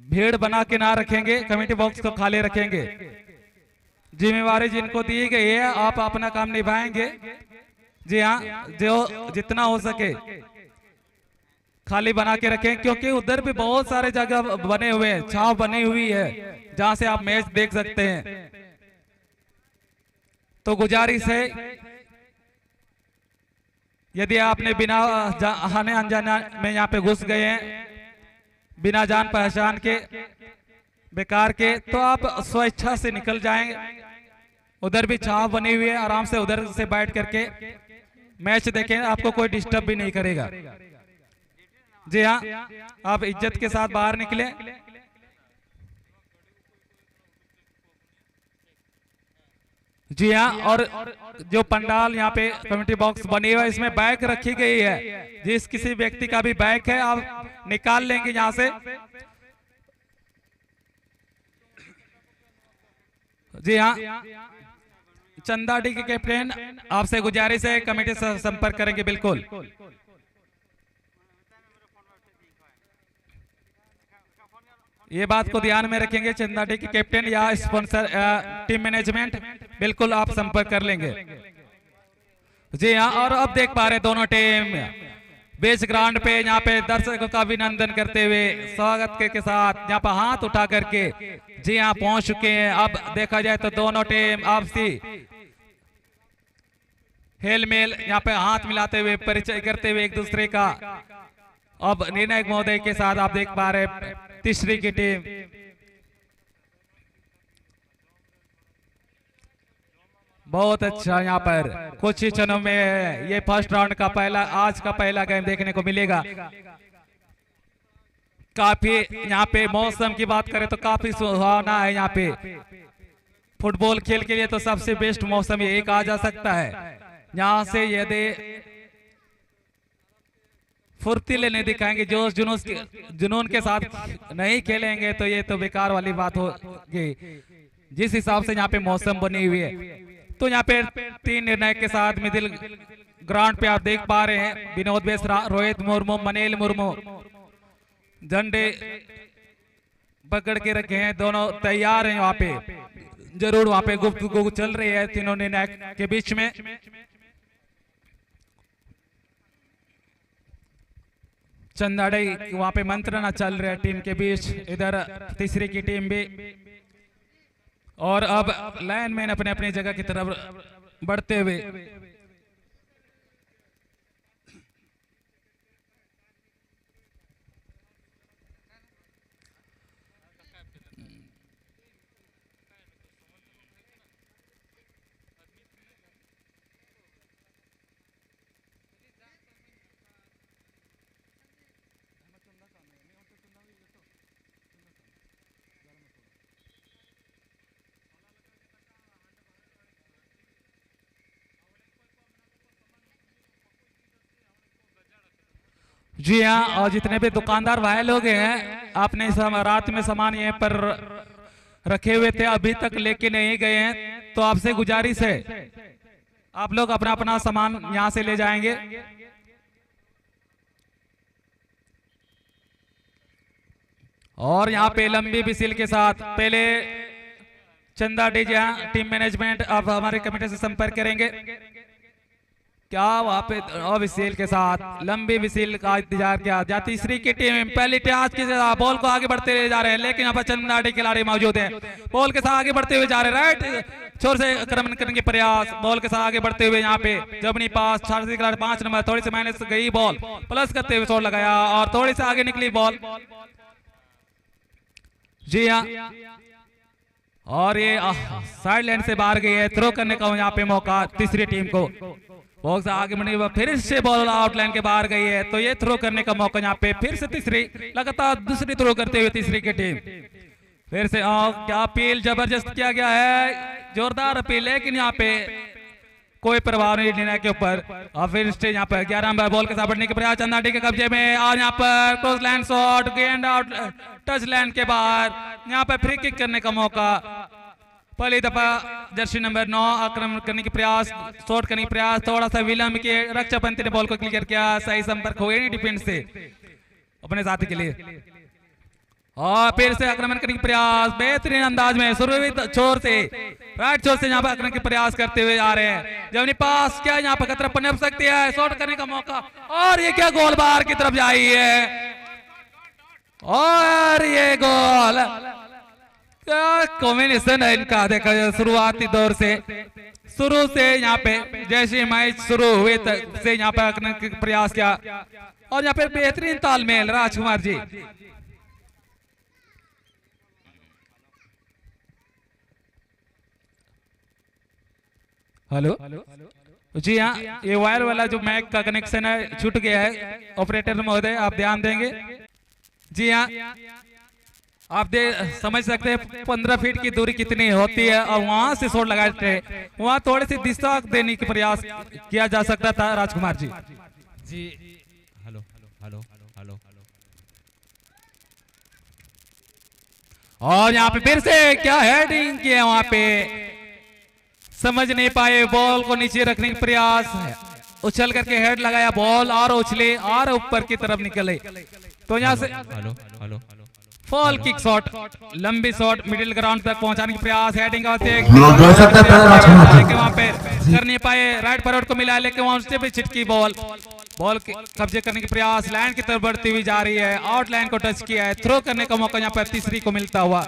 भीड़ बना के ना रखेंगे, कमेटी बॉक्स को खाली रखेंगे। जिम्मेवारी जिनको दी गई है आप अपना काम निभाएंगे। जी हाँ, जो जितना हो सके खाली बना के रखें, क्योंकि उधर भी बहुत सारे जगह बने हुए हैं, छाव बनी हुई है जहां से आप मैच देख सकते हैं। तो गुजारिश है, यदि आपने बिना आने अनजाने में यहाँ पे घुस गए हैं, बिना जान पहचान के बेकार के, तो आप स्वेच्छा से निकल जाएंगे। उधर भी छाव बनी हुई है, आराम से उधर से बैठ करके मैच देखें, आपको कोई डिस्टर्ब भी नहीं करेगा। जी हाँ, आप इज्जत के साथ बाहर निकले। जी हाँ, और जो पंडाल यहाँ पे कमेटी बॉक्स बनी हुआ है, इसमें बैग रखी गई है। जिस किसी व्यक्ति का भी बैग है आप निकाल लेंगे यहाँ से। जी हाँ, चंदा डी के कैप्टन आपसे गुजारिश है, कमेटी से संपर्क करेंगे बिल्कुल। ये बात को ध्यान में रखेंगे, चंदा डी के कैप्टन या स्पॉन्सर टीम मैनेजमेंट बिल्कुल आप संपर्क कर लेंगे। जी हाँ, और अब देख पा रहे दोनों टीम बेस ग्राउंड पे यहाँ पे दर्शकों का अभिनंदन करते हुए स्वागत के साथ यहाँ पर हाथ उठा करके जी हाँ पहुंच चुके हैं। अब देखा जाए तो दोनों टीम आपसी हेल मेल यहाँ पे हाथ मिलाते हुए परिचय करते हुए एक दूसरे का। अब निर्णायक महोदय के साथ आप देख पा रहे तीसरी की टीम। बहुत अच्छा, यहाँ पर कुछ ही क्षणों में ये फर्स्ट राउंड का आज का पहला गेम देखने को मिलेगा। काफी यहाँ पे मौसम की बात करें तो काफी सुहावना है। यहाँ पे फुटबॉल खेल के लिए तो सबसे बेस्ट मौसम ये कहा जा सकता है। यहाँ से यदि फुर्तीले नहीं दिखाएंगे, जोश जुनून के साथ नहीं खेलेंगे तो ये तो बेकार वाली बात होगी। जिस हिसाब से यहाँ पे मौसम बनी हुई है, तो यहाँ पे तीन निर्णायक के साथ मिडिल ग्राउंड पे आप देख पा रहे हैं विनोद बेसरा, रोहित मुर्मू, मनील मुर्मू झंडे पकड़ के रखे हैं। दोनों तैयार हैं, वहां पे जरूर वहां पे गुफ्तगू चल रही है तीनों निर्णायक के बीच में। चंदाड़ी वहां पे मंत्रणा चल रहा है टीम के बीच, इधर तीसरी की टीम भी। और अब लाइनमैन अपने अपनी जगह की तरफ बढ़ते हुए जी हाँ, और जितने भी दुकानदार भाई लोग हैं आपने रात में सामान यहाँ पर रखे हुए थे, अभी तक लेके नहीं गए हैं, तो आपसे गुजारिश है आप लोग अपना अपना सामान यहाँ से ले जाएंगे। और यहाँ पे लंबी विसिल के साथ पहले चंदा डी टीम मैनेजमेंट अब हमारे कमेटी से संपर्क करेंगे। क्या वहां पे विसिल के साथ लंबी विसिल का इंतजार किया जा। तीसरी की टीम पहली टैच के बॉल को आगे बढ़ते हुए जा रहे हैं, लेकिन यहाँ पर चंदाड़ी खिलाड़ी मौजूद हैं, बॉल के साथ आगे बढ़ते हुए जा रहे हैं। राइट छोर से आक्रमण करने के प्रयास, बॉल के साथ आगे बढ़ते हुए यहाँ पे जबनी पास 5 नंबर थोड़ी सी माइनस गई बॉल, प्लस करते हुए शॉट लगाया और थोड़ी सी आगे निकली बॉल। जी हाँ, और ये साइड लाइन से बाहर गई है, थ्रो करने का यहाँ पे मौका तीसरी टीम को। बॉक्स आगे बढ़ने फिर से बॉल आउटलाइन के बाहर गई है, तो ये थ्रो करने का मौका यहाँ पे फिर से तीसरी लगातार दूसरी थ्रो करते हुए तीसरी की टीम। फिर से क्या अपील जबरदस्त किया गया है, जोरदार अपील, लेकिन यहाँ पे कोई प्रभाव नहीं लेने के ऊपर। और फिर से यहाँ पर 11 नंबर बॉल के साथ बढ़ने के प्रयास चंदाड़ी के कब्जे में, और यहाँ पर क्रॉस लाइन शॉट, गेंद आउट टच लाइन के बाहर, यहाँ पर फ्री किक करने का मौका। पहली दफा जर्सी नंबर 9 आक्रमण करने की प्रयास, शॉट करने की प्रयास, थोड़ा सा विलंब किए, रक्षा पंत ने बॉल को क्लियर किया, सही संपर्क हो गया नहीं डिफेंस से अपने साथी के लिए। और फिर से आक्रमण करने का प्रयास बेहतरीन अंदाज में शुरू छोर से राइट छोर से यहाँ पर आक्रमण के प्रयास करते हुए आ रहे हैं। जब पास क्या यहाँ पर खतरा पनप सकती है, शॉट करने का मौका, और ये क्या गोल बाहर की तरफ जाई है, और ये गोल क्या कॉम्बिनेशन है इनका। देखा जाए शुरुआती दौर से शुरू से यहाँ पे जैसे मैच शुरू हुए तक से यहाँ पे आक्रमण के प्रयास किया, और यहाँ पे बेहतरीन तालमेल राजकुमार जी। हेलो जी हाँ, ये वायर वाला जो मैक का कनेक्शन है छूट गया है, ऑपरेटर महोदय आप ध्यान देंगे। जी हाँ, आप समझ सकते हैं 15 फीट की दूरी कितनी होती है, और वहां से शॉट लगाते हैं, वहां थोड़ी सी दिशा देने का प्रयास किया जा सकता था राजकुमार जी। जी हेलो हेलो हेलो, और यहाँ पे फिर से क्या हेडिंग किया, वहां पे समझ नहीं पाए, बॉल को नीचे रखने का प्रयास, उछल करके हेड लगाया, बॉल और उछले और ऊपर की तरफ निकले, तो यहाँ से hello hello fall kick shot, लंबी शॉट मिडिल ग्राउंड तक पहुंचाने की प्रयास, हेडिंग वहां पे कर नहीं पाए, राइट फॉरवर्ड को मिला, लेकिन वहां उससे भी छिटकी बॉल कब्जे करने की प्रयास, लाइन की तरफ बढ़ती हुई जा रही है, आउट लाइन को टच किया है, थ्रो करने का मौका यहाँ पर तीसरी को मिलता हुआ।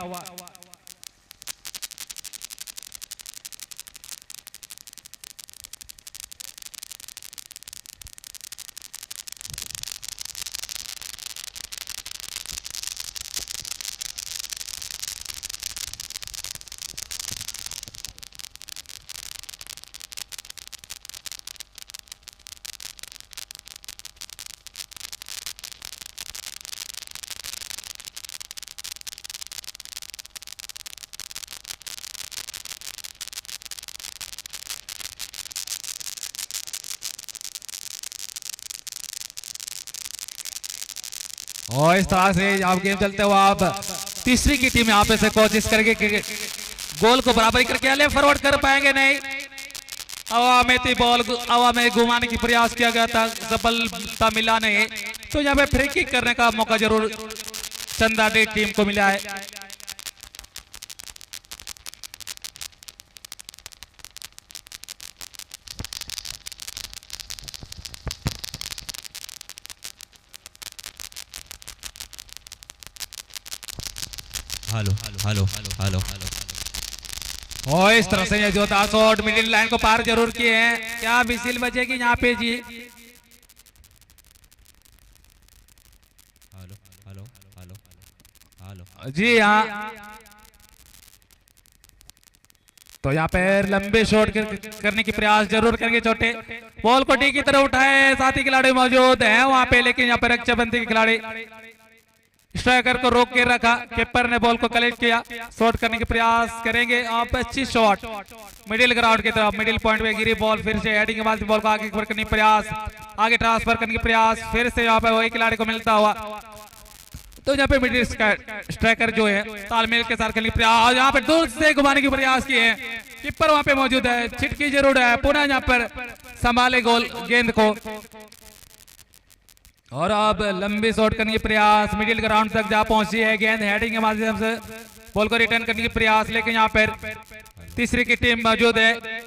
और इस तरह से आप गेम चलते हुए आप तीसरी की टीम यहाँ पे से कोशिश करके गोल को बराबरी करके ले फॉरवर्ड कर पाएंगे नहीं, हवा में थी बॉल, हवा में घुमाने की प्रयास किया गया था, सफलता मिला नहीं, तो यहाँ पे फ्री किक करने का मौका जरूर चंदा डे टीम को मिला है। हेलो हेलो हेलो, और इस तरह से ये जो था शॉट मिडिल लाइन को पार जरूर किए हैं, क्या विसिल बजेगी यहाँ पे जी। हेलो हेलो हेलो हेलो जी हाँ, तो यहाँ पे लंबे शॉट करने की प्रयास जरूर करेंगे छोटे, बॉल को डी की तरफ उठाए, साथी खिलाड़ी मौजूद हैं वहां पे, लेकिन यहाँ पे रक्षाबंधी के खिलाड़ी स्ट्राइकर को रोक के रखा, कीपर ने बॉल को कलेक्ट किया, शॉट करने के प्रयास करेंगे। आप अच्छी शॉट मिडिल ग्राउंड की तरफ, मिडिल पॉइंट पे गिरी बॉल, फिर से हेडिंग के बाद बॉल को आगे करने के प्रयास, आगे ट्रांसफर करने के प्रयास, फिर से यहाँ पे वही खिलाड़ी को मिलता हुआ, तो यहाँ पे मिडिल स्ट्राइकर जो है तालमेल के साथ खेलने के प्रयास, यहाँ पे दूर से घुमाने के प्रयास किए हैं, कीपर वहां पे मौजूद है, छिटकी जरूर है, पुनः यहाँ पर संभाले गोल गेंद को, और अब लंबी शॉट करने की प्रयास, मिडिल ग्राउंड तक जा पहुंची है गेंद, हेडिंग के माध्यम से बॉल को रिटर्न करने की प्रयास, लेकिन यहाँ पर तीसरी की टीम मौजूद है,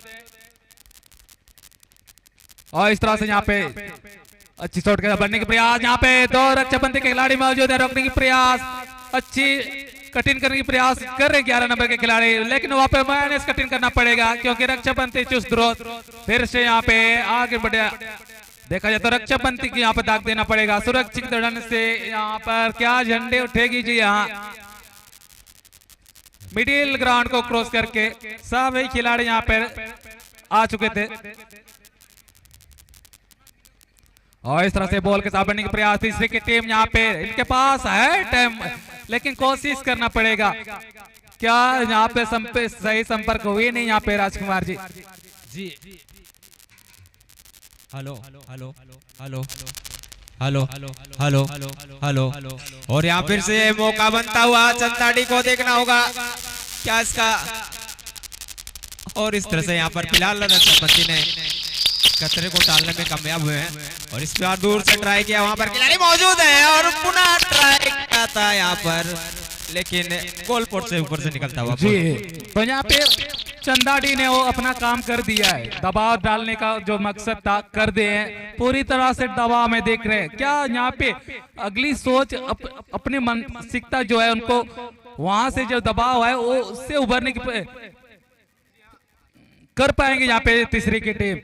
और इस तरह से यहाँ पे अच्छी शॉट के बनने की प्रयास, यहाँ पे दो रक्षाबंधी के खिलाड़ी मौजूद है, रोकने की प्रयास, अच्छी कठिन करने की प्रयास कर रहे 11 नंबर के खिलाड़ी, लेकिन वहां पे माइनस कठिन करना पड़ेगा क्योंकि रक्षाबंधी चुस्त रोध, फिर से यहाँ पे आगे बढ़े, देखा जाए तो रक्षाबंधी की यहाँ पर दाग देना पड़ेगा, सुरक्षित ढंग से यहाँ पर क्या झंडे उठेगी जी, यहाँ मिडिल ग्राउंड को क्रॉस करके सभी खिलाड़ी यहाँ पर आ चुके थे, और इस तरह से बॉल के साथ बढ़ने के प्रयास, तीसरी की टीम यहाँ पे, इनके पास है टाइम लेकिन कोशिश करना पड़ेगा, क्या यहाँ पे सही संपर्क हुई नहीं यहाँ पे राजकुमार जी। जी hello hello hello hello hello hello, और यहाँ फिर से मौका बनता हुआ चंदाड़ी को देखना होगा क्या इसका, और इस तरह से यहाँ पर फिलहाल रक्षाबंधी ने खतरे को टालने में कामयाब हुए हैं, और इस बार दूर से ट्राई किया, वहां पर खिलाड़ी मौजूद है और पुनः ट्राई का जाता है यहाँ पर, लेकिन गोल पोस्ट से ऊपर से निकलता हुआ जी। तो यहाँ पे चंदाडी ने वो अपना काम कर दिया है, दबाव डालने का जो मकसद था कर दिए हैं, पूरी तरह से दबाव में देख रहे हैं। क्या यहाँ पे अगली सोच अपनी मानसिकता जो है उनको वहां से जो दबाव है वो उससे उभरने की कर पाएंगे यहाँ पे तीसरी की टीम?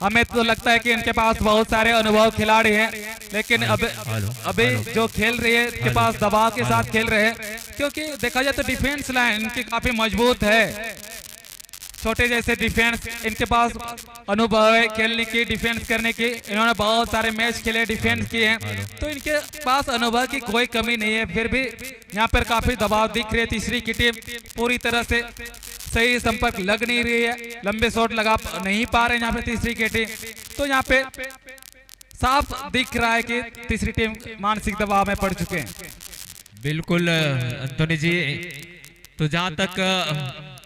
हमें तो लगता है कि इनके पास बहुत सारे अनुभव खिलाड़ी हैं, लेकिन अभी जो खेल रही है इनके पास दबाव के साथ खेल रहे हैं, क्योंकि देखा जाए तो डिफेंस लाइन इनकी काफी मजबूत है। छोटे जैसे डिफेंस इनके पास अनुभव है खेलने की, डिफेंस करने की, इन्होंने बहुत सारे मैच खेले, डिफेंस किए हैं, तो इनके पास अनुभव की कोई कमी नहीं है। फिर भी यहाँ पर काफी दबाव दिख रही है। तीसरी की टीम पूरी तरह से सही संपर्क लग नहीं रही है, लंबे शॉट लगा नहीं पा रहे यहाँ पे तीसरी की टीम। तो यहाँ पे साफ दिख रहा है कि तीसरी टीम मानसिक दबाव में पड़ चुके हैं। बिल्कुल अंतोनी जी, तो जहाँ तक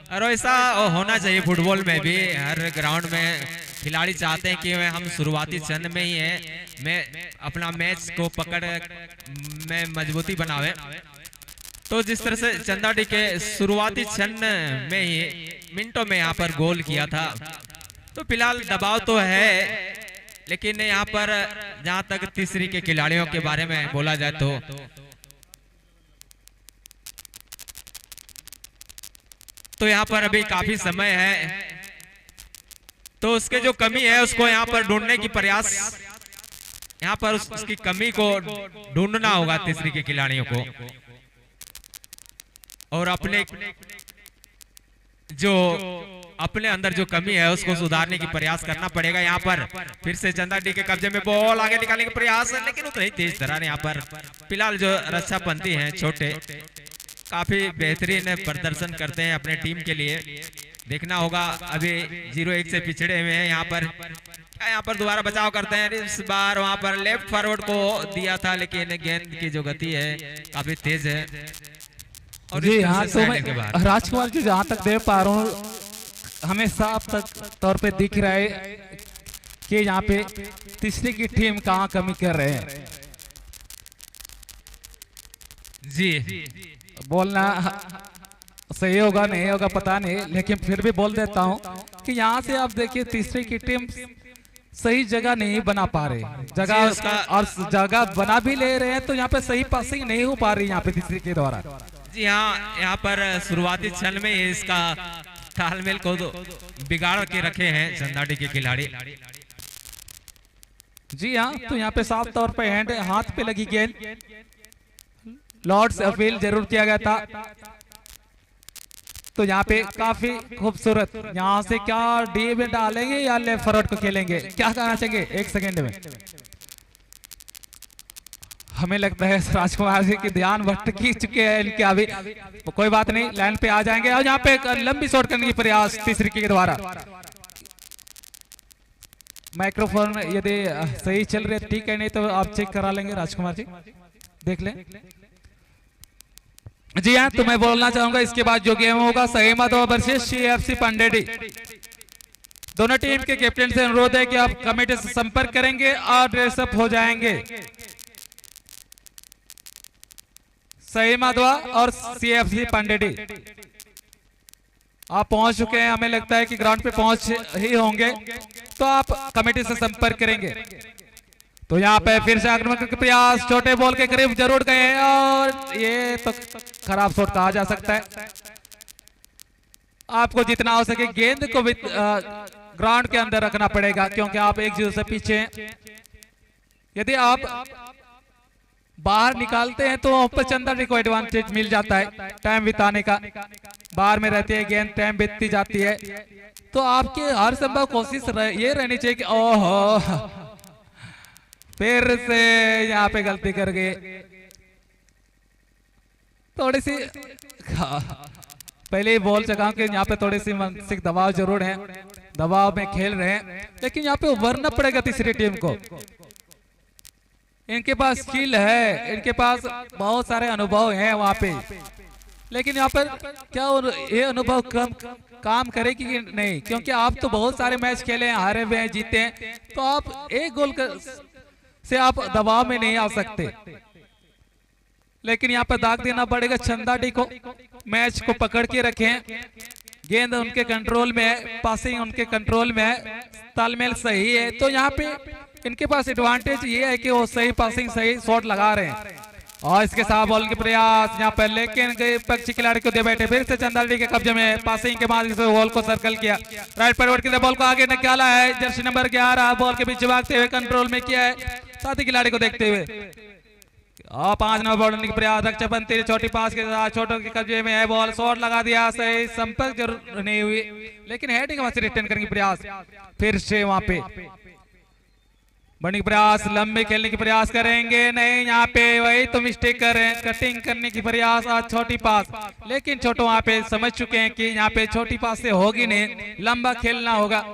और ऐसा होना चाहिए फुटबॉल में भी, हर ग्राउंड में खिलाड़ी चाहते हैं कि हम शुरुआती क्षण में ही है मैं अपना मैच को पकड़ में मजबूती बनावे। तो जिस तरह से चंदाडी के शुरुआती क्षण में ही मिनटों में यहाँ पर गोल किया था, तो फिलहाल दबाव तो है, लेकिन यहाँ पर जहाँ तक तीसरी के खिलाड़ियों के बारे में बोला जाए तो यहाँ पर अभी काफी समय है, तो उसके जो कमी है उसको यहाँ पर ढूंढने की प्रयास, यहाँ पर उसकी कमी को ढूंढना होगा तीसरी के खिलाड़ियों को, और अपने अंदर जो कमी है उसको सुधारने की प्रयास करना पड़ेगा। यहाँ पर फिर से चंदाडी के कब्जे में बॉल आगे निकालने का प्रयास, लेकिन उतनी तेज तरह यहाँ पर फिलहाल जो रक्षापंथी हैं छोटे काफी बेहतरीन प्रदर्शन करते हैं अपने टीम के लिए। देखना होगा, अभी 0-1 से पिछड़े हुए हैं। यहाँ पर दोबारा बचाव करते हैं, इस बार वहां पर लेफ्ट फॉरवर्ड को दिया था, लेकिन गेंद की जो गति है काफी तेज है। और जी हाँ, तो मैं राजकुमार जी जहाँ तक देख पा रहा हूँ हमें साफ तौर पे दिख रहा है कि यहाँ पे तीसरी की टीम कहाँ कमी कर रहे हैं। जी बोलना सही होगा नहीं होगा पता नहीं, लेकिन फिर भी बोल देता हूँ कि यहाँ से आप देखिए तीसरी की टीम सही जगह नहीं बना पा रहे, जगह बना भी ले रहे हैं तो यहाँ पे सही पासिंग नहीं हो पा रही यहाँ पे तीसरी के द्वारा। जी हाँ, यहाँ पर शुरुआती क्षण में इसका तालमेल को बिगाड़ के रखे हैं चंदाडी के खिलाड़ी। जी हाँ, तो यहाँ पे साफ तौर पे हैंड हाथ पे लगी गेंद, लॉर्ड्स अपील जरूर किया गया था। तो यहाँ पे काफी खूबसूरत, यहाँ से क्या डी में डालेंगे या लेफ्ट फॉरवर्ड को खेलेंगे, क्या कहना चाहिए? 1 सेकेंड में हमें लगता है राजकुमार जी की ध्यान भटक चुके हैं इनके, अभी कोई बात नहीं, लाइन पे आ जाएंगे। और यहाँ पे लंबी शॉट करने की प्रयास तीसरी के द्वारा। माइक्रोफोन यदि सही चल रहे ठीक है, नहीं तो आप चेक करा लेंगे राजकुमार जी, देख लें। जी हाँ, तो मैं बोलना चाहूंगा इसके बाद जो गेम होगा सहीमतवा वर्सेस सीएफसी पंडेडी, दोनों टीम के कैप्टन से अनुरोध है कि आप कमेटी से संपर्क करेंगे और ड्रेसअप हो जाएंगे। सहीमतवा और सीएफसी पंडेडी आप पहुंच चुके हैं, हमें लगता है कि ग्राउंड पे पहुंच ही होंगे, तो आप कमेटी से संपर्क करेंगे। तो यहाँ पे फिर से आक्रमण का प्रयास, छोटे बॉल के करीब जरूर गए और ये तो खराब शॉट कहा जा सकता है। आपको जितना हो सके गेंद को भी ग्राउंड के अंदर रखना पड़ेगा, क्योंकि आप 1-0 से पीछे हैं। यदि आप बाहर निकालते हैं तो ऊपर चंदाडी को एडवांटेज मिल जाता है टाइम बिताने का, बाहर में रहती है गेंद, टाइम बीतती जाती है। तो आपकी हर संभव कोशिश ये रहनी चाहिए कि ओहो फिर से यहाँ पे गलती कर गए, थोड़ी सी पहले ही बोल चुका कि यहाँ पे थोड़ी सी मानसिक दबाव जरूर है, दबाव में खेल रहे हैं, लेकिन यहाँ पे उभरना पड़ेगा तीसरी टीम को। इनके पास स्किल है, इनके पास बहुत सारे अनुभव हैं वहां पे, लेकिन यहाँ पर क्या ये अनुभव काम करेगी कि नहीं? क्योंकि आप तो बहुत सारे मैच खेले हैं, हारे हुए हैं, जीते हैं, तो आप एक गोल से आप दबाव में नहीं आ सकते। लेकिन यहाँ पर दाग देना पड़ेगा चंदाडी को। मैच को पकड़ के रखें, गेंद उनके कंट्रोल में है, पासिंग उनके कंट्रोल में है, तालमेल सही है। तो यहाँ पे इनके पास एडवांटेज ये है कि वो सही पासिंग सही शॉट लगा रहे हैं। और इसके साथ बॉल के प्रयास यहाँ पर, लेकिन पक्षी खिलाड़ी को दे बैठे। फिर से चंदाडी के कब्जे में, पासिंग के बाद बॉल को सर्कल किया, राइट फॉरवर्ड की बॉल को आगे निकाला है। जर्सी नंबर 11 बॉल के बीच भागते हुए कंट्रोल में किया है, साथी खिलाड़ी को देखते हुए। और 5 नंबर बॉल प्रयास, रक्षाबंती छोटी पास के साथ छोटों के कब्जे में है बॉल, शॉट लगा दिया, सही संपर्क जरूर नहीं हुई, लेकिन हेडिंग वहां से रिटर्न करने की प्रयास। फिर से वहां पे बड़ी प्रयास, लंबे खेलने की प्रयास करेंगे, नहीं यहाँ पे वही तो मिस्टेक कर रहे हैं, कटिंग करने की प्रयास। आज छोटी पास, लेकिन छोटो वहां पे समझ चुके हैं कि यहाँ पे छोटी पास से होगी नहीं, लंबा खेलना होगा,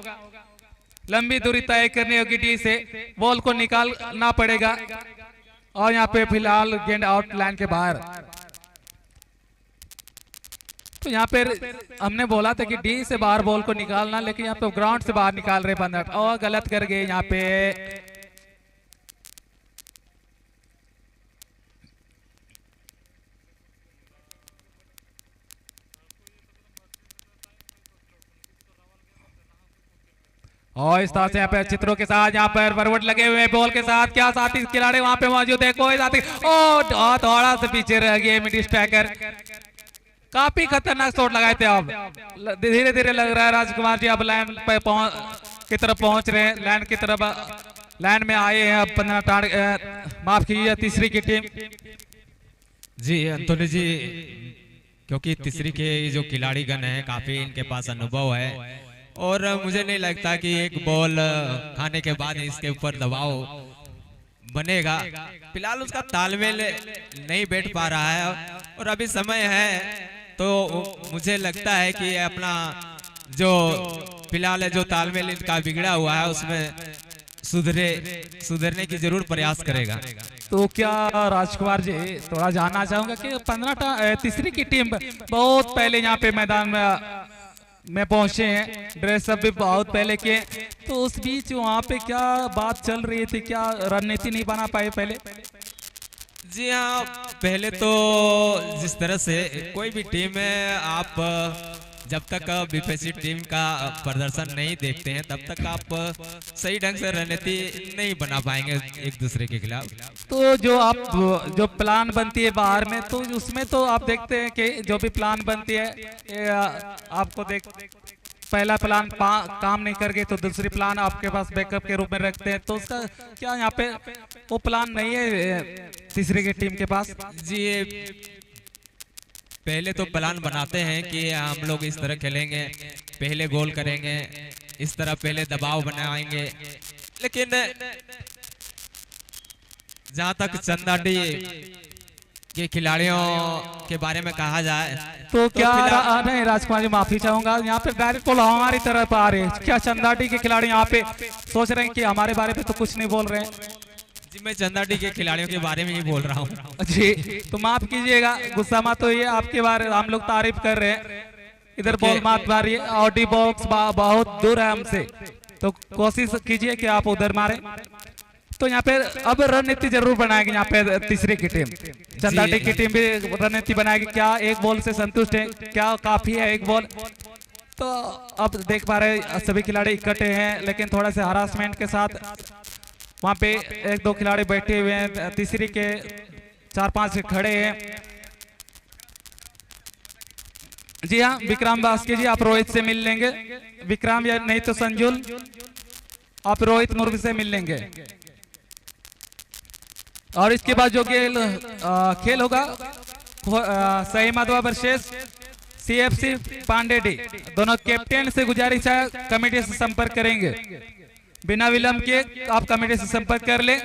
लंबी दूरी तय करनी होगी, डी से बॉल को निकालना पड़ेगा। और यहाँ पे फिलहाल गेंद आउट लाइन के बाहर। तो यहाँ पे हमने बोला था कि डी से बाहर बॉल को निकालना, लेकिन यहाँ पे ग्राउंड से बाहर निकाल रहे 15 और गलत कर गए यहाँ पे। और इस तरह से यहाँ पे चित्रों के साथ यहाँ पर फॉरवर्ड लगे हुए बॉल के साथ, क्या साथी खिलाड़ी वहां पे मौजूद है, कोई साथी ओ थोड़ा सा पीछे रह गए मिड स्ट्राइकर। काफी खतरनाक शॉट लगाए थे। अब धीरे धीरे लग रहा है राजकुमार जी अब लाइन पे की तरफ पहुंच रहे हैं, लाइन की तरफ लाइन में आए हैं। अब 15 माफ कीजिए तीसरी की टीम जी अंतोनी जी, क्योंकि तीसरी के जो खिलाड़ी गण है काफी इनके पास अनुभव है, और मुझे नहीं लगता कि एक बॉल खाने के बाद इसके ऊपर दबाव बनेगा। फिलहाल उसका तालमेल नहीं बैठ पा रहा है, और अभी समय है तो मुझे लगता है कि अपना जो फिलहाल जो तालमेल इनका बिगड़ा हुआ है उसमें सुधरने की जरूर प्रयास करेगा। तो क्या राजकुमार जी थोड़ा जानना चाहूंगा कि 15 तीसरी की टीम बहुत पहले यहाँ पे मैदान में पहुंचे हैं, ड्रेसअप भी बहुत पहले किए, तो उस बीच वहाँ पे क्या बात चल रही थी, क्या रणनीति नहीं बना पाए पहले? जी हाँ, पहले तो जिस तरह से कोई भी टीम है, आप जब तक विपक्षी टीम का प्रदर्शन नहीं देखते हैं तब तक आप सही ढंग से रणनीति नहीं बना पाएंगे एक दूसरे के खिलाफ। तो जो प्लान बनती है बाहर में, तो उसमें तो आप देखते हैं कि जो भी प्लान बनती है आपको पहला प्लान काम नहीं कर गए तो दूसरी प्लान आपके पास बैकअप के रूप में रखते हैं, तो उसका क्या यहाँ पे वो प्लान नहीं है तीसरी की टीम के पास? जी पहले तो प्लान बनाते हैं कि हम लोग इस तरह खेलेंगे, पहले गोल करेंगे, इस तरह पहले दबाव बनाएंगे, लेकिन जहां तक चंदाडी के खिलाड़ियों के बारे में कहा जाए तो क्या नहीं राजकुमार जी माफी चाहूंगा, यहाँ पे डायरेक्ट बॉल हमारी तरफ आ रहे हैं, क्या चंदाडी के खिलाड़ी यहाँ पे सोच रहे हैं कि हमारे बारे में तो कुछ नहीं बोल रहे हैं? जी मैं चंदाडी के खिलाड़ियों के बारे में ही बोल रहा हूँ। जी तो माफ कीजिएगा, गुस्सा मत तो ये आपके बारे हम लोग तारीफ कर रहे हैं, इधर बॉल मत मारिए, आउटी बॉक्स बहुत दूर है हमसे, तो कोशिश कीजिए कि आप उधर मारे। तो यहाँ पे अब रणनीति जरूर बनाएगी यहाँ पे तीसरी की टीम, चंदाडी की टीम भी रणनीति बनाएगी। क्या एक बॉल से संतुष्ट है, क्या काफी है एक बॉल? तो अब देख पा रहे सभी खिलाड़ी इकट्ठे हैं, लेकिन थोड़ा सा हरासमेंट के साथ वहां पे एक दो खिलाड़ी बैठे हुए हैं, तीसरी के 4-5 खड़े हैं। जी हाँ विक्रम बास्के जी, आप रोहित से मिल लेंगे, विक्रम या नहीं तो संजुल, आप रोहित मुर्गी से मिल लेंगे। और इसके बाद जो खेल होगा सही Madhava versus CFC Pandey D, दोनों कैप्टन से गुजारिश है कमेटी से संपर्क करेंगे, बिना विलंब के आप कमेटी से संपर्क कर ले।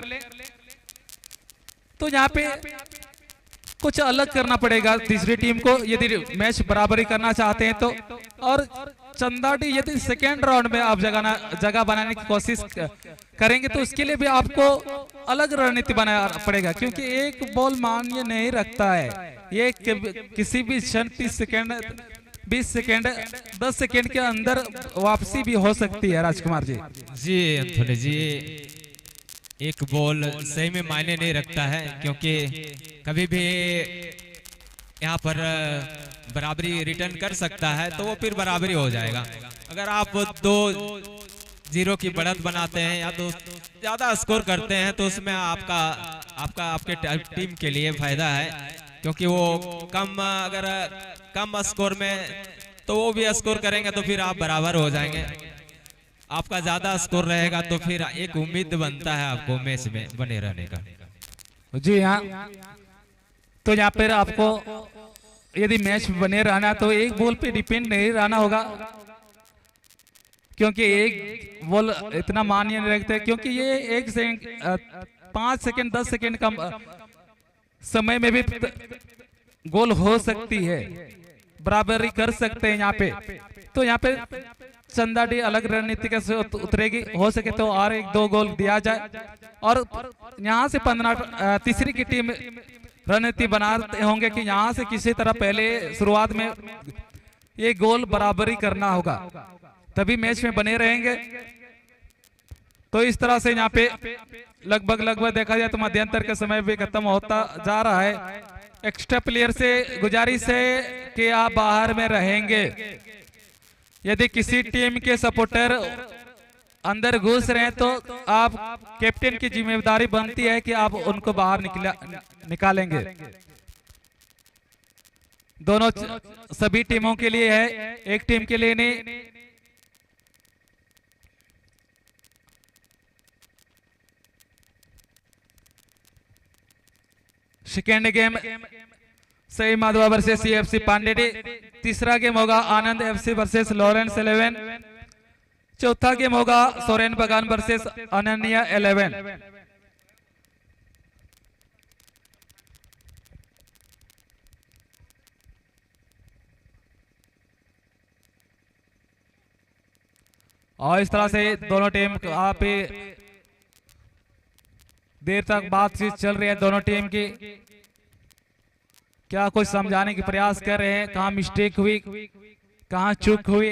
तो यहाँ पे कुछ अलग करना पड़ेगा तीसरी टीम को यदि मैच बराबरी करना चाहते हैं तो, और चंदाडी यदि सेकेंड राउंड में आप जगह बनाने की कोशिश करेंगे तो उसके लिए भी आपको अलग रणनीति बनाना पड़ेगा, क्योंकि एक बॉल मान्य नहीं रखता है, ये किसी भी क्षण 30 सेकेंड 20 सेकेंड 10 सेकेंड के अंदर वापसी भी हो सकती है। राजकुमार जी जी अंथोनी जी, एक बॉल सही में मायने नहीं रखता है, क्योंकि कभी भी यहाँ पर बराबरी रिटर्न कर सकता है, तो वो फिर बराबरी हो जाएगा। अगर आप 2-0 की बढ़त बनाते हैं या तो ज्यादा स्कोर करते हैं, तो उसमें आपके टीम के लिए फायदा है, क्योंकि वो अगर कम स्कोर में तो वो भी स्कोर करेंगे तो फिर आप बराबर हो जाएंगे। आपका ज्यादा स्कोर रहेगा तो फिर एक उम्मीद बनता है आपको मैच में बने रहने का। जी हाँ, तो यहाँ पर आपको यदि मैच बने रहना तो एक बॉल पे डिपेंड नहीं रहना होगा, क्योंकि एक बॉल इतना मान्य नहीं रखते, क्योंकि ये 1 सेकंड 5 सेकंड 10 सेकंड का समय में भी गोल हो सकती है, बराबरी कर सकते हैं यहाँ पे। तो यहाँ पे चंदा डी अलग रणनीति कैसे उतरेगी, हो सके तो और 1-2 गोल दिया जाए, और यहाँ से 15 तीसरी की टीम रणनीति बनाते होंगे कि यहाँ से किसी तरह पहले शुरुआत में ये गोल बराबरी करना होगा, तभी मैच में बने रहेंगे। तो इस तरह से यहाँ पे लगभग देखा जाए तो मध्यांतर का समय भी खत्म होता जा रहा है। एक्स्ट्रा प्लेयर से गुजारिश है कि आप बाहर में रहेंगे। यदि किसी टीम के सपोर्टर अंदर घुस रहे हैं तो आप कैप्टन की जिम्मेदारी बनती है कि आप उनको बाहर निकालेंगे। दोनों सभी टीमों के लिए है, एक टीम के लिए नहीं। सेकेंड गेम सही माधवा वर्सेस सीएफसी पांडेडी। तीसरा गेम होगा आनंद एफसी वर्सेस लॉरेंस 11। चौथा गेम होगा सोरेन बगान वर्सेस अनन्या 11। और इस तरह से दोनों टीम आप देर तक बातचीत चल रही है दोनों टीम की, क्या कुछ समझाने की प्रयास कर रहे हैं, कहाँ मिस्टेक हुई, कहाँ चूक हुई,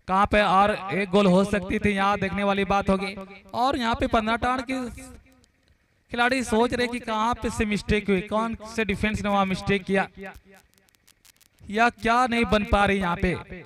कहाँ पे और एक गोल हो सकती थी, यहाँ देखने वाली बात होगी। और यहाँ पे 15 टाण के खिलाड़ी सोच रहे कि कहाँ पे से मिस्टेक हुई, कौन से डिफेंस ने वहां मिस्टेक किया या क्या नहीं बन पा रही यहाँ पे।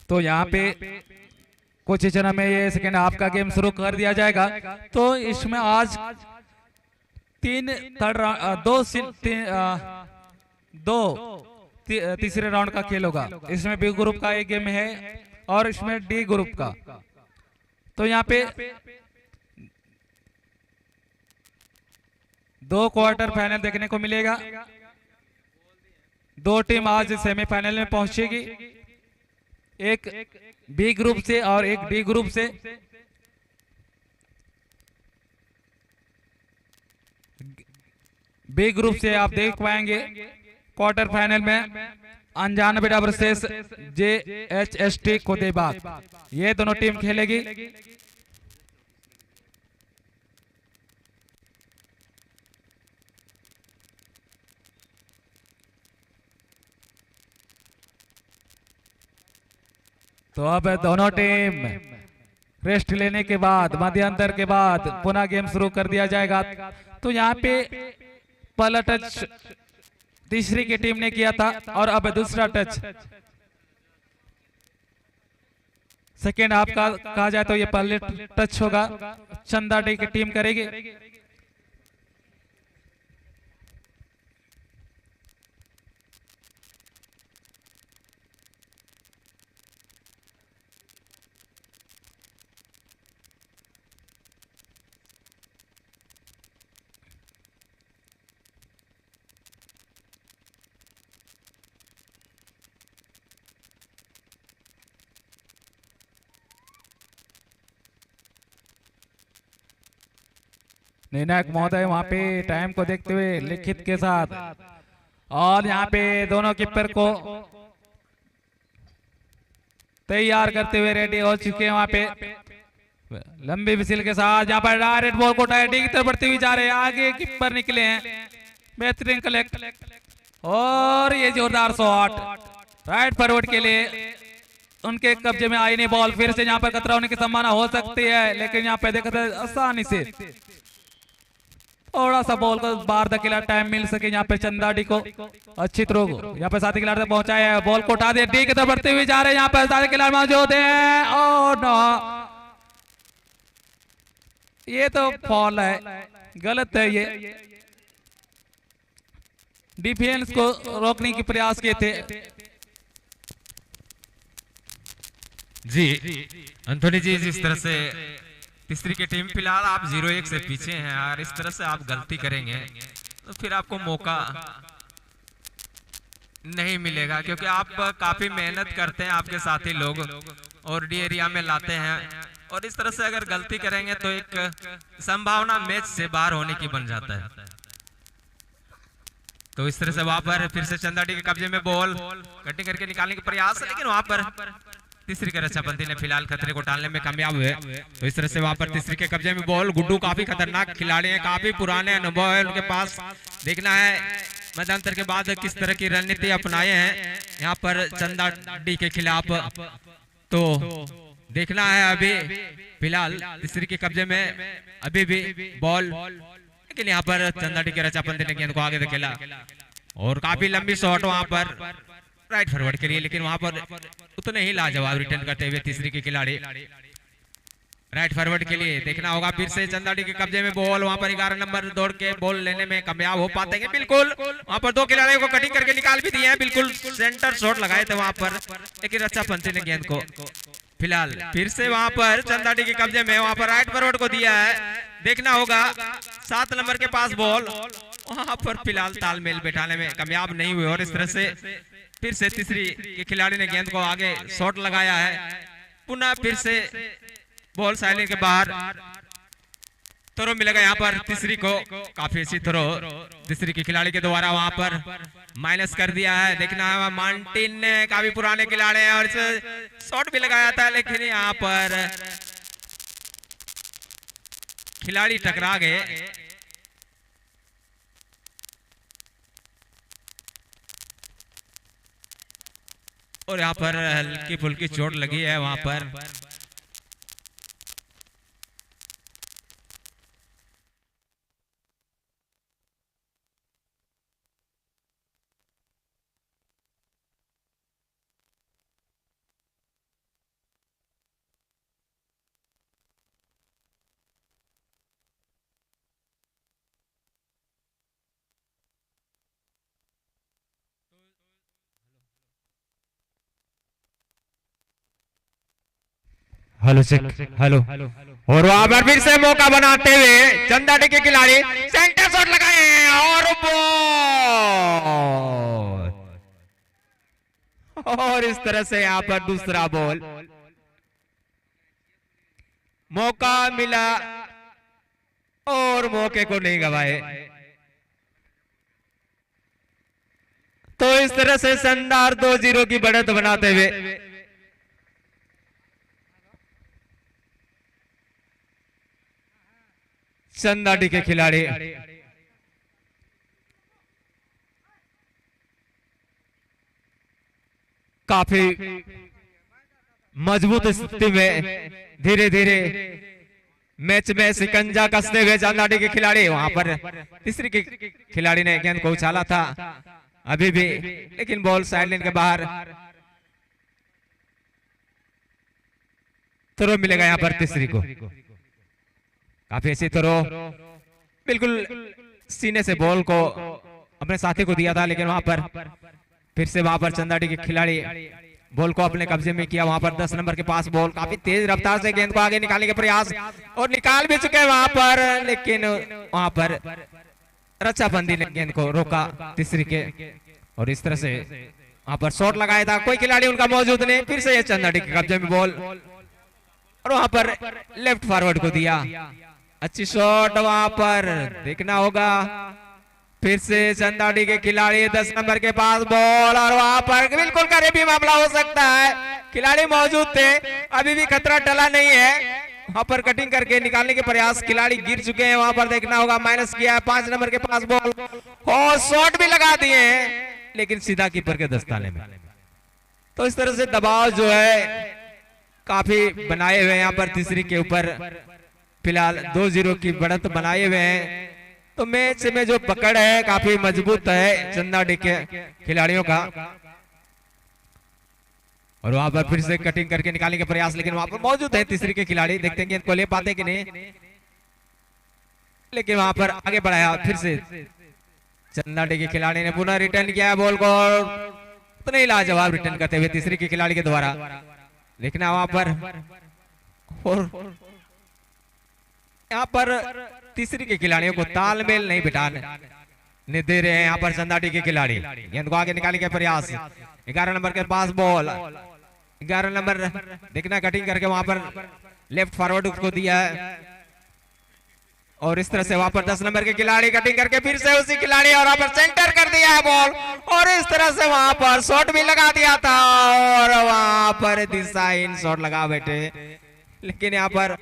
तो यहाँ पे कुछ ही क्षण में ये सेकेंड हाफ का गेम शुरू कर दिया जाएगा। तो इसमें आज तीसरे राउंड का खेल होगा। इसमें बी ग्रुप का एक गेम है और इसमें डी ग्रुप का। तो यहाँ पे 2 क्वार्टर फाइनल देखने को मिलेगा। 2 टीम आज सेमीफाइनल में पहुंचेगी, एक बी ग्रुप से और एक डी ग्रुप से। बी ग्रुप से आप देख पाएंगे क्वार्टर फाइनल में अनजान बेड़ा वर्सेस JHST कोदेबाग, ये दोनों टीम खेलेगी। तो अब दोनों टीम रेस्ट लेने के बाद, मध्यांतर के बाद पुनः गेम शुरू कर दिया जाएगा। तो यहाँ पे पहला टच तीसरी की टीम ने किया था और अब दूसरा टच सेकेंड हाफ का कहा जाए तो ये पहले टच होगा, चंदा डी की टीम करेगी। निर्णायक महोदय वहां पे टाइम को देखते हुए लिखित के साथ, और यहाँ पे दोनों कीपर को तैयार करते हुए रेडी हो चुके हैं। वहां पे लंबी विसिल के साथ यहाँ पर डायरेक्ट बॉल को टाइडी की तरफ बढ़ती हुई जा रहे हैं, आगे कीपर निकले हैं, बेहतरीन कलेक्ट, और ये जोरदार शॉट राइट फॉरवर्ड के लिए उनके कब्जे में आई नहीं बॉल। फिर से यहाँ पर खतरा होने की संभावना हो सकती है, लेकिन यहाँ पे देखा आसानी से थोड़ा सा बॉल को बाहर धकेला, टाइम मिल सके यहाँ पे चंदाडी को। अच्छी थ्रो यहाँ पे साथी खिलाड़ी तक पहुंचाया है, बॉल को उठा दिया, डी की तरफ बढ़ते हुए जा रहे हैं, यहाँ पे साथी खिलाड़ी मौजूद है, और नो ये तो फॉल है, गलत है ये। डिफेंस को रोकने की प्रयास किए थे जी एंथोनी जी। जिस तरह से तीसरी की टीम फिलहाल आप 0-1 से पीछे हैं, और इस तरह से आप गलती करेंगे तो फिर आपको मौका नहीं मिलेगा, क्योंकि आप काफी मेहनत करते हैं, आपके साथी लोग और डी एरिया में लाते हैं, और इस तरह से अगर गलती करेंगे तो एक संभावना मैच से बाहर होने की बन जाता है। तो इस तरह से वहां पर फिर से चंदाडी के कब्जे में बॉल कटिंग करके निकालने के प्रयास, लेकिन वहां पर तीसरी के रक्षाबंदी ने फिलहाल खतरे को टालने में कामयाब हुए। तो इस तरह से वहां पर तीसरी के कब्जे में बॉल, गुड्डू काफी खतरनाक खिलाड़ी हैं, काफी पुराने अनुभव है उनके पास। देखना है मध्यांतर के बाद किस तरह की रणनीति अपनाए हैं यहाँ पर चंदाडी के खिलाफ, तो देखना है। अभी फिलहाल तीसरी के कब्जे में अभी भी बॉल, लेकिन यहाँ पर चंदाडी के रक्षाबंदी ने गेंद को आगे धकेला, और काफी लंबी शॉट वहां पर राइट फॉरवर्ड के लिए, लेकिन वहां पर उतने ही लाजवाब रिटर्न करते हुए तीसरी के खिलाड़ी राइट फॉरवर्ड के लिए। देखना होगा फिर से चंदाडी के कब्जे में बॉल, वहां पर 11 नंबर दौड़ के बॉल लेने में कामयाब हो पाते हैं बिल्कुल। वहां पर दो खिलाड़ियों को कटिंग करके निकाल भी दिए हैं, बिल्कुल सेंटर शॉट लगाए थे वहां पर, लेकिन रक्षाबंदी ने गेंद को फिलहाल फिर से वहां पर चंदाडी के कब्जे में, वहां पर राइट फॉरवर्ड को दिया है। देखना होगा 7 नंबर के पास बॉल, वहां पर फिलहाल तालमेल बैठाने में कामयाब नहीं हुए, और इस तरह से फिर से तीसरी के खिलाड़ी ने गेंद को आगे शॉट लगाया है। पुनः फिर से बॉल साइलेंट के बाहर थ्रो मिलेगा यहाँ पर तीसरी को, काफी अच्छी थ्रो तीसरी के खिलाड़ी के द्वारा वहां पर माइनस कर दिया है। देखना है मार्टिन ने, काफी पुराने खिलाड़ी हैं, और इसे शॉट भी लगाया था, लेकिन यहाँ पर खिलाड़ी टकरा गए। और यहाँ पर हल्की फुल्की चोट लगी है वहां पर। हेलो चेक, हेलो, और वहां पर फिर से मौका बनाते हुए चंदाडी के खिलाड़ी सेंटर शॉट लगाए, और इस तरह से यहाँ पर दूसरा बॉल, मौका मिला और मौके को नहीं गवाए। तो इस तरह से शानदार 2-0 की बढ़त बनाते हुए चंदाडी के खिलाड़ी काफी मजबूत स्थिति में धीरे धीरे मैच में शिकंजा कसते हुए चंदाडी के खिलाड़ी, वहां पर तीसरी के खिलाड़ी ने गेंद को उछाला था अभी भी, लेकिन बॉल साइडलाइन के बाहर। थ्रो मिलेगा यहाँ पर तीसरी को, काफी अच्छी थ्रो, बिल्कुल सीने से बॉल को अपने साथी को दिया था, लेकिन वहां पर फिर से वहां पर चंदाडी के खिलाड़ी बॉल को अपने कब्जे में किया। वहां पर 10 नंबर के पास बॉल, काफी तेज रफ्तार से गेंद को आगे निकालने के प्रयास, और निकाल भी चुके हैं वहां पर, लेकिन वहां पर रक्षाबंदी ने गेंद को रोका तीसरी के, और इस तरह से वहां पर शॉट लगाया था, कोई खिलाड़ी उनका मौजूद नहीं। फिर से ये चंदाडी के कब्जे में बॉल, और वहां पर लेफ्ट फॉरवर्ड को दिया, अच्छी शॉट वहां पर देखना होगा। फिर से चंदाडी के खिलाड़ी 10 नंबर के पास बॉल और वहां पर बिल्कुल करीबी मामला हो सकता है। खिलाड़ी मौजूद थे, अभी भी खतरा टला नहीं है। वहां पर कटिंग करके निकालने के प्रयास, खिलाड़ी गिर चुके हैं। वहां पर देखना होगा, माइनस किया है। 5 नंबर के पास बॉल और शॉट भी लगा दिए हैं, लेकिन सीधा कीपर के दस्ताने में। तो इस तरह से दबाव जो है काफी बनाए हुए हैं यहाँ पर तीसरी के ऊपर। फिलहाल 2-0 की बढ़त बनाए हुए हैं। तो मैच में जो पकड़ है काफी मजबूत है चंदाडी के खिलाड़ियों का। और वहां पर फिर से कटिंग करके निकालने के प्रयास, लेकिन वहां पर मौजूद है तीसरी के खिलाड़ी। देखते हैं कि इनको ले पाते कि नहीं, लेकिन वहां पर आगे बढ़ाया। फिर से चंदाडी के खिलाड़ी ने पुनः रिटर्न किया बॉल को, तो नहीं लाजवाब रिटर्न करते हुए तीसरी के खिलाड़ी के द्वारा। देखना वहां पर, और यहाँ पर तीसरी के खिलाड़ियों को तालमेल नहीं बिठाने दे रहे हैं यहाँ पर चंदाडी के खिलाड़ी। गेंद को आगे निकालने का प्रयास, 11 नंबर के पास बॉल। 11 नंबर देखना कटिंग करके वहां पर लेफ्ट फॉरवर्ड को दिया है, और इस तरह से वहां पर 10 नंबर के खिलाड़ी कटिंग करके फिर से उसी खिलाड़ी और वहां पर सेंटर कर दिया है बॉल, और इस तरह से वहां पर शॉट भी लगा दिया था, और वहां पर दिशाहीन शॉट लगा बैठे। लेकिन यहाँ पर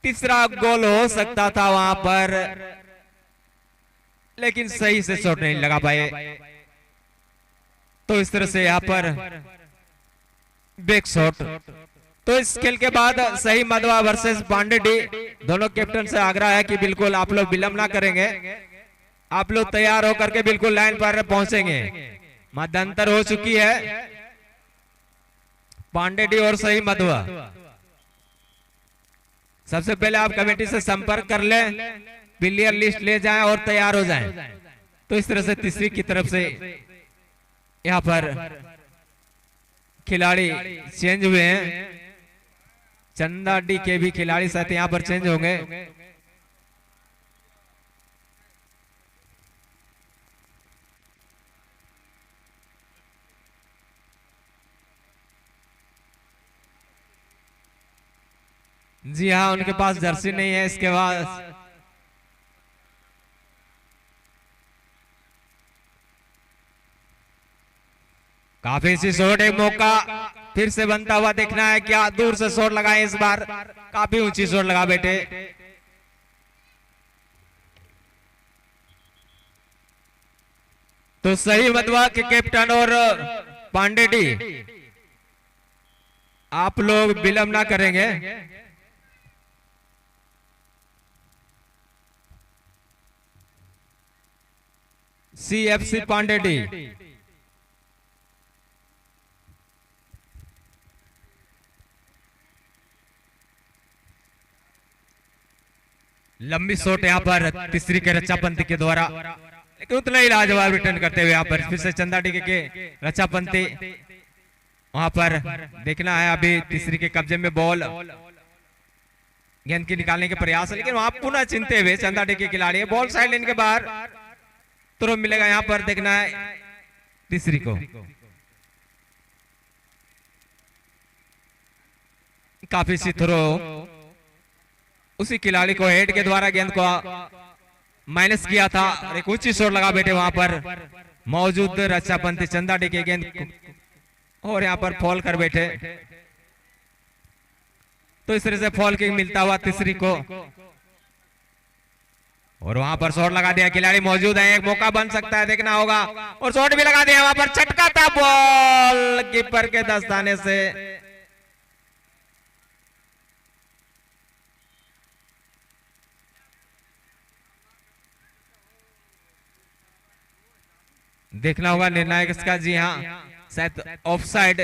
तीसरा गोल हो सकता था वहां पर, लेकिन सही से शॉट नहीं लगा पाए। तो इस तरह से यहाँ पर बैक शॉट। तो इस खेल के बाद सही मधवा वर्सेस पांडेडी, दोनों कैप्टन से आग्रह है कि बिल्कुल आप लोग विलंब ना करेंगे, आप लोग तैयार होकर के बिल्कुल लाइन पर पहुंचेंगे। मध्यांतर हो चुकी है, पांडेडी और सही मधवा। सबसे पहले आप कमेटी से संपर्क कर लें, प्लेयर लिस्ट ले जाएं और तैयार हो जाएं। तो इस तरह से तीसरी की तरफ से यहाँ पर खिलाड़ी चेंज हुए हैं। चंदाडी के भी खिलाड़ी साथ यहाँ पर चेंज होंगे। जी हाँ, उनके पास जर्सी नहीं है। इसके बाद काफी सी शॉट, एक मौका फिर से बनता हुआ देखना है, क्या दूर से शॉट लगाए इस बार। काफी ऊंची शॉट लगा बेटे। तो सही मधवा के कैप्टन और पांडेडी, आप लोग विलंब ना करेंगे। CFC पांडेडी, लंबी शॉट यहाँ पर तीसरी के रचापंती के द्वारा, लेकिन उतना ही लाजवाब रिटर्न करते हुए यहाँ पर फिर से चंदाडी के रचापंती। वहां पर देखना है, अभी तीसरी के कब्जे में बॉल, गेंद की निकालने के प्रयास, लेकिन वहां पुनः चिंते हुए चंदाडी के खिलाड़ी। बॉल साइड लाइन के बाहर तुरंत मिलेगा। यहाँ पर देखना है तीसरी को, काफी सी थ्रो उसी खिलाड़ी को हेड के द्वारा गेंद को माइनस किया था, और एक ऊंची शॉट लगा बेटे वहां पर मौजूद रक्षापंथी चंदाडी के गेंद, और यहाँ पर फॉल कर बैठे। तो इस तरह से फॉल किक मिलता हुआ तीसरी को, और वहां पर शॉट लगा दिया। खिलाड़ी मौजूद है, एक मौका बन सकता है, देखना होगा, और शॉट भी लगा दिया। वहां पर छटका था, बॉल कीपर के दस्ताने से। देखना होगा निर्णायक इसका, जी हाँ शायद ऑफसाइड,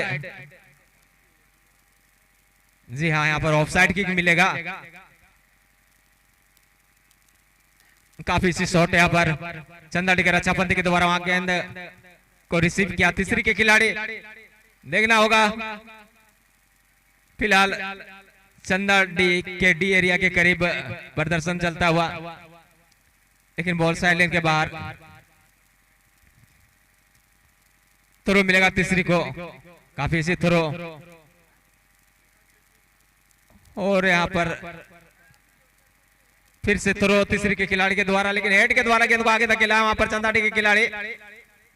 जी हाँ यहाँ पर ऑफसाइड किक मिलेगा। काफी सी शॉट यहाँ पर चंदाडी के रक्षापंथी के द्वारा वहां गेंद को रिसीव किया तीसरी के खिलाड़ी। देखना होगा, फिलहाल चंदाडी के डी एरिया के करीब प्रदर्शन चलता हुआ, लेकिन बॉल साइड लाइन के बाहर। थ्रो मिलेगा तीसरी को, काफी सी थ्रो, और यहाँ पर फिर से थ्रो तीसरी के खिलाड़ी के द्वारा, लेकिन हेड के द्वारा गेंद को आगे धकेला वहां पर चंदाडी के खिलाड़ी।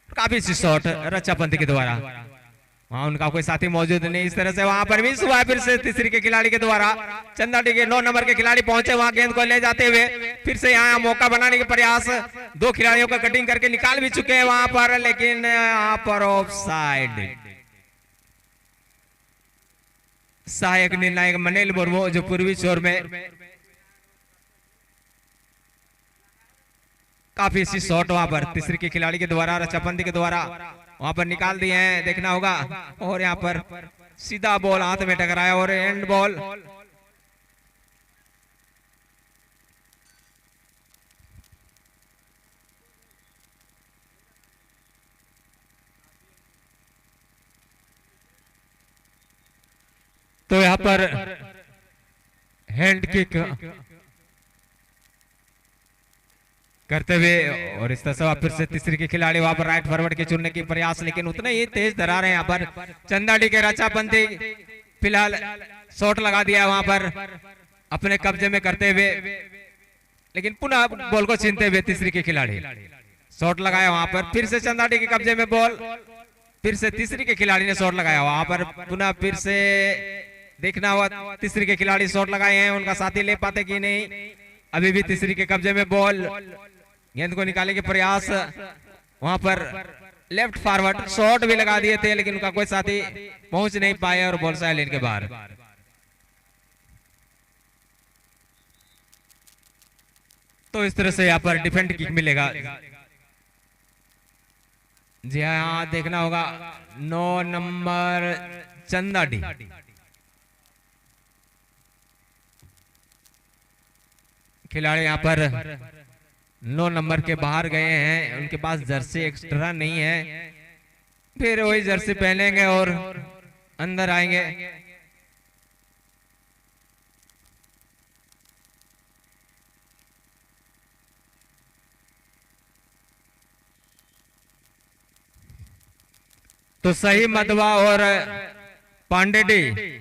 काफी सी शॉट रक्षापंथी के द्वारा, वहां उनका कोई साथी मौजूद नहीं, इस तरह से वहां पर मिस हुआ है। फिर से तीसरी के खिलाड़ी के द्वारा चंदाडी के 9 नंबर के खिलाड़ी पहुंचे वहां गेंद को ले जाते हुए, फिर से यहाँ मौका बनाने के प्रयास, 2 खिलाड़ियों का कटिंग करके निकाल भी चुके हैं वहां पर, लेकिन यहाँ पर ऑफ साइड। सहायक निर्णायक मनेल मुर्मू जो पूर्वी छोर में काफी सी शॉट वहां पर तीसरी के खिलाड़ी के द्वारा रक्षापंथी के द्वारा वहां पर निकाल दिए हैं, देखना होगा। और यहाँ पर सीधा बॉल हाथ में टकराया और एंड बॉल। तो यहाँ पर हैंड किक करते हुए और इस तरह से फिर से तीसरी के खिलाड़ी वहां पर राइट फॉरवर्ड के चुनने की प्रयास, लेकिन उतना ही तेज धरा रहे हैं यहाँ पर चंदाडी के रक्षापंथी। फिलहाल शॉट लगा दिया वहां पर अपने कब्जे में करते हुए, लेकिन पुनः बॉल को छीनते हुए तीसरी के खिलाड़ी शॉट लगाया वहां पर, फिर से चंदाडी के कब्जे में बॉल, फिर से तीसरी के खिलाड़ी ने शॉट लगाया वहां पर, पुनः फिर से देखना हुआ तीसरी के खिलाड़ी शॉट लगाए हैं, उनका साथी ले पाते कि नहीं। अभी भी तीसरी के कब्जे में बॉल, गेंद को निकालने के प्रयास, वहां पर लेफ्ट फॉरवर्ड शॉट भी लगा दिए थे, लेकिन उनका कोई साथी पहुंच नहीं पाए और बॉल साइड लाइन के बाहर। तो इस तरह से यहाँ पर डिफेंड किक मिलेगा। जी हाँ, यहाँ देखना होगा 9 नंबर चंदाडी, खिलाड़ी यहाँ पर 9 नंबर के बाहर गए हैं, उनके पास जर्सी एक्स्ट्रा नहीं है, फिर वही जर्सी पहनेंगे और अंदर आएंगे। तो सही मधवा और पांडेडी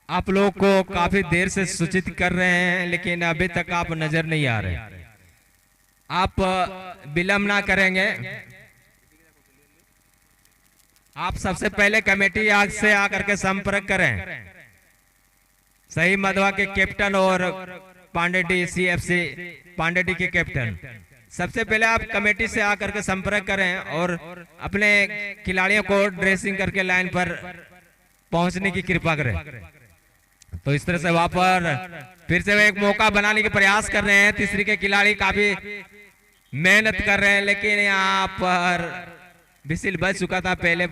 आप लोग को काफी देर से सूचित कर रहे हैं, लेकिन अभी तक आप नजर नहीं आ रहे। आप विलंब ना करेंगे, आप सबसे पहले कमेटी आग से आकर के संपर्क करें। सही मधवा के कैप्टन और पांडेडी सीएफसी पांडेडी के कैप्टन, सबसे पहले आप कमेटी से आकर के संपर्क करें और अपने खिलाड़ियों को ड्रेसिंग करके लाइन पर पहुंचने की कृपा करें। तो इस तरह से वहां पर फिर से एक मौका बनाने के प्रयास कर रहे हैं, तीसरी के खिलाड़ी काफी मेहनत कर रहे हैं, लेकिन यहाँ पर विसिल बज चुका था पहले।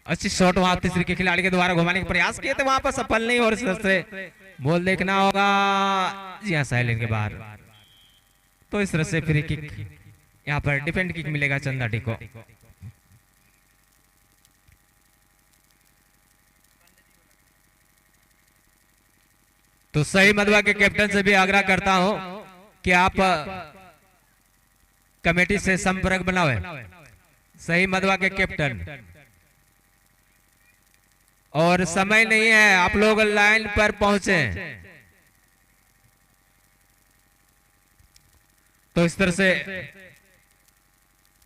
अच्छी शॉट वहां तीसरी के खिलाड़ी के द्वारा घुमाने के प्रयास किए थे, वहां पर सफल नहीं, और से बॉल देखना होगा। जी हाँ, साइलेंट के बाहर। तो इस तरह से फ्री किक, यहाँ पर डिफेंड किक मिलेगा चंदाडी को। तो सही मधवा के कैप्टन से भी आग्रह करता हूं कि आप कमेटी से संपर्क बनाओ। सही मधवा के कैप्टन, और समय नहीं है, आप लोग लाइन पर पहुंचे। तो इस तरह से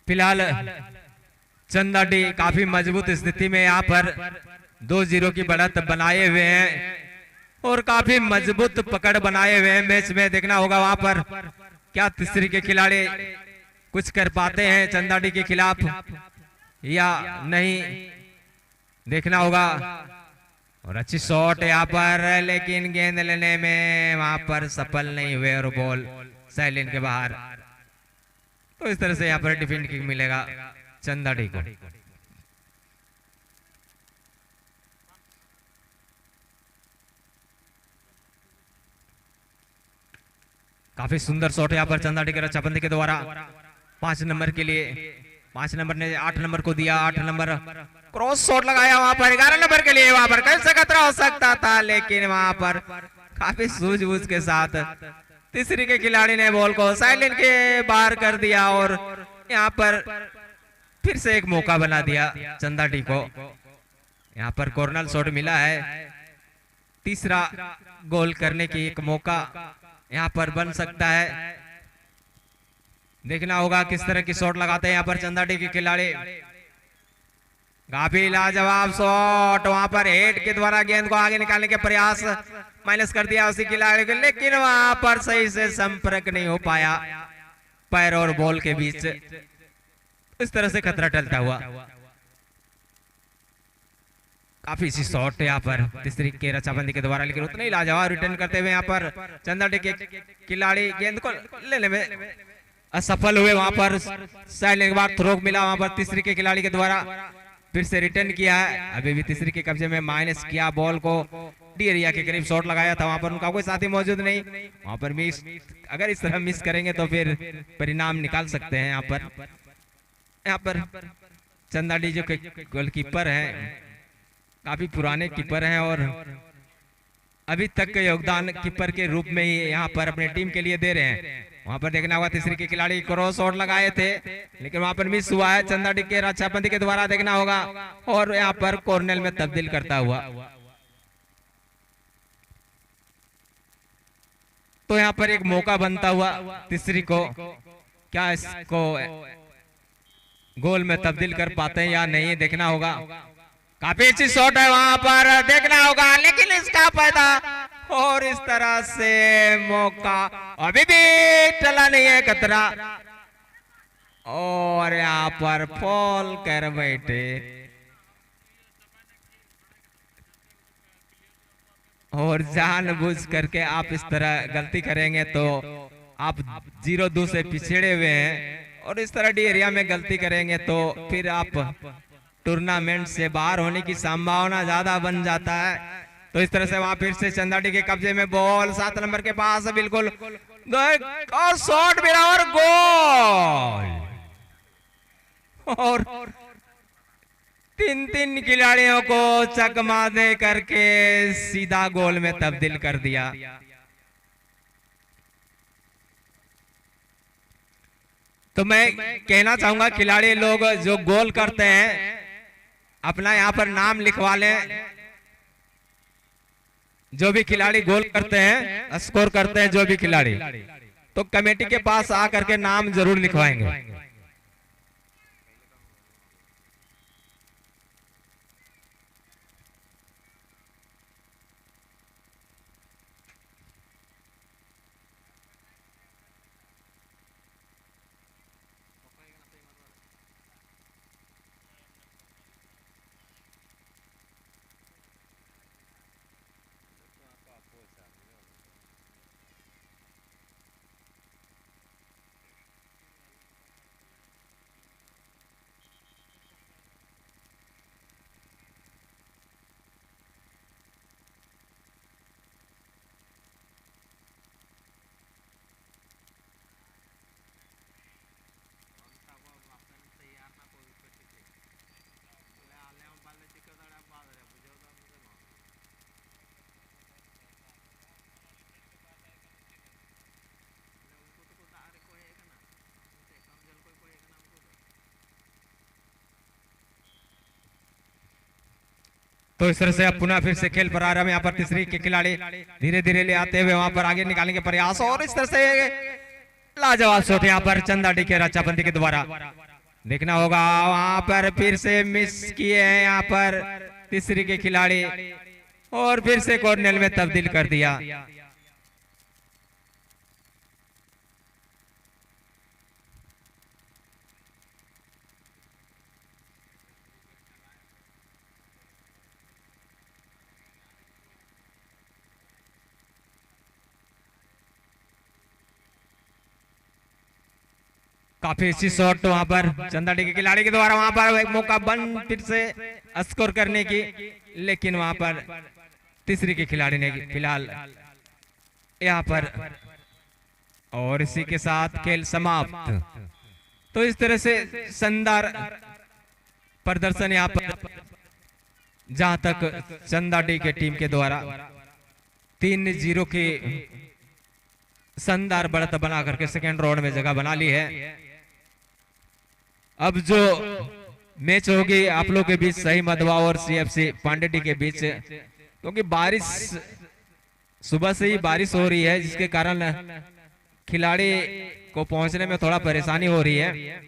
फिलहाल चंदाडी काफी मजबूत स्थिति में यहाँ पर 2-0 की बढ़त बनाए हुए हैं और काफी मजबूत पकड़ बनाए हुए हैं मैच में। देखना होगा वहां पर क्या तीसरी के खिलाड़ी कुछ कर पाते हैं चंदाडी के खिलाफ या नहीं, देखना होगा। और अच्छी शॉट यहाँ पर, लेकिन गेंद लेने में वहां पर सफल नहीं हुए और बॉल साइलेंट के बाहर। तो इस तरह से यहाँ पर डिफेंड किक मिलेगा चंदाडी को। काफी सुंदर शॉट यहाँ पर चंदाडी के रक्षाबंदी के द्वारा 5 नंबर के लिए। 5 नंबर ने 8 नंबर को दिया। 8 नंबर क्रॉस शॉट लगाया वहां पर 11 नंबर के लिए। वहां पर कैसे खतरा हो सकता था, लेकिन वहां पर काफी सूझबूझ के साथ तीसरी के खिलाड़ी ने बॉल को साइड लाइन के बाहर कर दिया और यहाँ पर फिर से एक मौका बना दिया चंदाडी को। यहाँ पर कॉर्नर शॉट मिला है, तीसरा गोल करने की एक मौका यहाँ पर बन सकता है। देखना होगा किस तरह की शॉट लगाते हैं यहाँ पर चंदाडी के खिलाड़ी। काफी लाजवाब शॉट, वहां पर हेड के द्वारा गेंद को आगे निकालने के प्रयास माइनस कर दिया उसी खिलाड़ी को, लेकिन वहां पर सही से संपर्क नहीं हो पाया पैर और बॉल के बीच। इस तरह से खतरा टलता हुआ। काफी सी शॉट यहाँ पर तीसरी के रक्षाबंदी के द्वारा, लेकिन उतना ही लाजवाब रिटर्न करते हुए यहाँ पर चंदाडी के खिलाड़ी गेंद को लेने में असफल हुए। वहां पर साइड के बाद थ्रो मिला वहां पर तीसरी के खिलाड़ी के द्वारा, फिर से रिटर्न किया है। अभी भी तीसरी के कब्जे में माइनस किया बॉल को, डी एरिया के करीब शॉट लगाया था, वहां पर उनका कोई साथी मौजूद नहीं। वहां पर मिस, अगर इस तरह मिस करेंगे तो फिर परिणाम निकाल सकते हैं। यहाँ पर चंदाडी जो गोलकीपर हैं, काफी पुराने कीपर हैं और अभी तक के योगदान कीपर के रूप में ही यहाँ पर अपने टीम के लिए दे रहे हैं। वहां पर देखना होगा तीसरी के खिलाड़ी क्रॉस शॉट लगाए थे, लेकिन वहां पर मिस हुआ है चंदाडी के रक्षाबंदी के द्वारा। देखना होगा और यहाँ पर कॉर्नर में तब्दील करता हुआ। तो यहाँ पर एक मौका बनता हुआ तीसरी को, क्या इसको गोल में तब्दील कर पाते हैं या नहीं, देखना होगा। काफी अच्छी शॉट है वहां पर, देखना होगा, लेकिन इसका फायदा और इस तरह से मौका अभी भी टला नहीं है खतरा, और यहाँ पर फॉल कर बैठे और जानबूझ करके आप इस तरह गलती करेंगे तो आप 0-2 से पिछड़े हुए हैं, और इस तरह डी एरिया में गलती करेंगे तो फिर आप टूर्नामेंट से बाहर होने की संभावना ज्यादा बन जाता है। तो इस तरह से वहां फिर से चंदाडी के कब्जे में बॉल 7 नंबर के पास बिल्कुल, और शॉट मिला और गोल, और 3 खिलाड़ियों को चकमा दे करके सीधा गोल में तब्दील कर दिया। तो मैं कहना चाहूंगा खिलाड़ी लोग जो गोल करते हैं अपना यहाँ पर नाम लिखवा लें। जो भी खिलाड़ी गोल करते हैं, स्कोर करते हैं जो भी खिलाड़ी, तो कमेटी के पास आकर के नाम जरूर लिखवाएंगे। तो इस तरह से अब पुनः फिर से खेल प्रारंभ। यहाँ पर तीसरी के खिलाड़ी धीरे धीरे ले आते हुए वहां पर आगे निकालने के प्रयास, और इस तरह से लाजवाब शॉट यहाँ पर चंदाडी के रक्षाबंदी के द्वारा। देखना होगा वहां पर फिर से मिस किए हैं यहाँ पर तीसरी के खिलाड़ी, और फिर से कॉर्नर में तब्दील कर दिया। काफी अच्छी शॉट वहां पर चंदाडी के खिलाड़ी के द्वारा, वहां पर एक मौका बन फिर से स्कोर करने की, लेकिन वहां पर तीसरी के खिलाड़ी ने फिलहाल यहाँ पर और इसी के साथ खेल समाप्त। तो इस तरह से शानदार प्रदर्शन यहाँ पर, जहां तक चंदाडी के टीम के द्वारा 3-0 की शानदार बढ़त बना करके सेकेंड राउंड में जगह बना ली है। अब जो मैच होगी आप लोग के बीच सही मधवा और सीएफसी पांडेडी के बीच, क्योंकि बारिश सुबह से ही बारिश हो रही है, जिसके कारण खिलाड़ी को पहुंचने में थोड़ा परेशानी हो रही है।